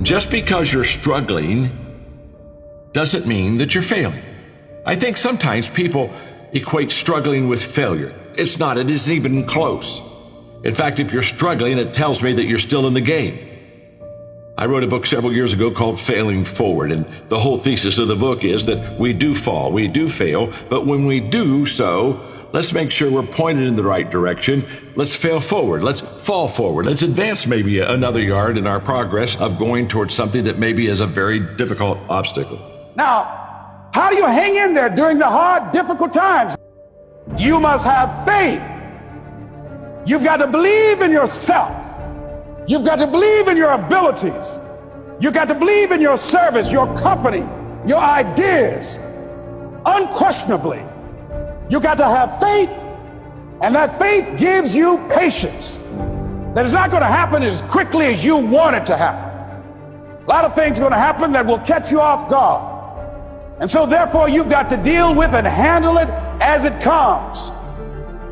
Just because you're struggling doesn't mean that you're failing. I think sometimes people equate struggling with failure. It's not, it isn't even close. In fact, if you're struggling, it tells me that you're still in the game. I wrote a book several years ago called Failing Forward, and the whole thesis of the book is that we do fall, we do fail, but when we do so, let's make sure we're pointed in the right direction. Let's fail forward, let's fall forward, let's advance maybe another yard in our progress of going towards something that maybe is a very difficult obstacle. Now, how do you hang in there during the hard, difficult times? You must have faith. You've got to believe in yourself. You've got to believe in your abilities. You've got to believe in your service, your company, your ideas. Unquestionably, you've got to have faith, and that faith gives you patience. That it's not going to happen as quickly as you want it to happen. A lot of things are going to happen that will catch you off guard. And so therefore, you've got to deal with and handle it as it comes.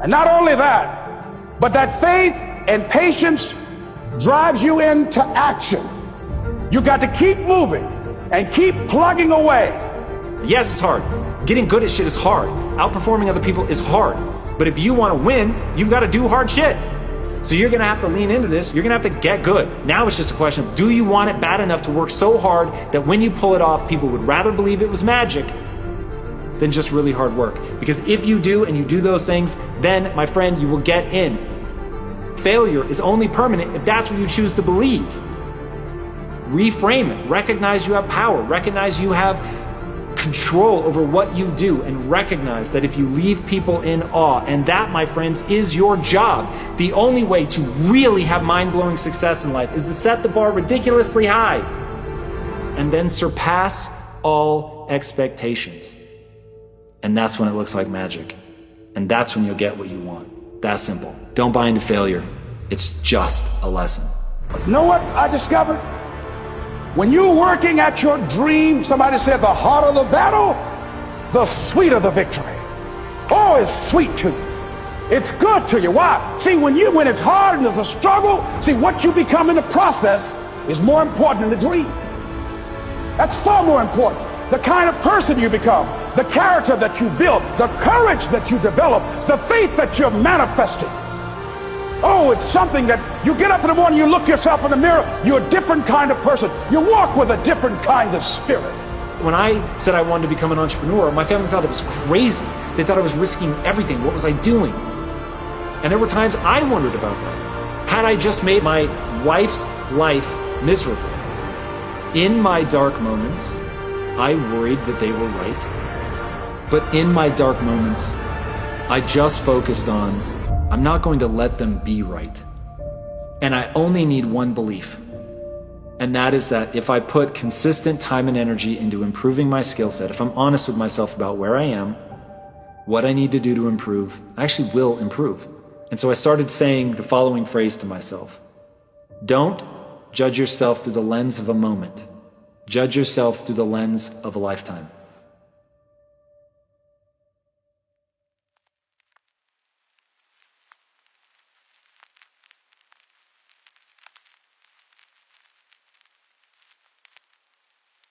And not only that, but that faith and patience drives you into action. You got to keep moving and keep plugging away. Yes, it's hard. Getting good at shit is hard. Outperforming other people is hard. But if you want to win, you've got to do hard shit. So you're going to have to lean into this. You're going to have to get good. Now it's just a question of, do you want it bad enough to work so hard that when you pull it off, people would rather believe it was magic than just really hard work? Because if you do, and you do those things, then, my friend, you will get in. Failure is only permanent if that's what you choose to believe. Reframe it. Recognize you have power. Recognize you have control over what you do, and recognize that if you leave people in awe, and that, my friends, is your job. The only way to really have mind-blowing success in life is to set the bar ridiculously high and then surpass all expectations. And that's when it looks like magic. And that's when you'll get what you want. That simple. Don't buy into failure. It's just a lesson. You know what I discovered? When you're working at your dream, somebody said the harder the battle, the sweeter the victory. Oh, it's sweet to you. It's good to you. Why? See, when it's hard and there's a struggle, see, what you become in the process is more important than the dream. That's far more important. The kind of person you become, the character that you build, the courage that you develop, the faith that you're manifesting. Oh, it's something that you get up in the morning, you look yourself in the mirror, you're a different kind of person. You walk with a different kind of spirit. When I said I wanted to become an entrepreneur, my family thought it was crazy. They thought I was risking everything. What was I doing? And there were times I wondered about that. Had I just made my wife's life miserable? In my dark moments, I worried that they were right. But in my dark moments, I just focused on, I'm not going to let them be right. And I only need one belief. And that is that if I put consistent time and energy into improving my skill set, if I'm honest with myself about where I am, what I need to do to improve, I actually will improve. And so I started saying the following phrase to myself: don't judge yourself through the lens of a moment. Judge yourself through the lens of a lifetime.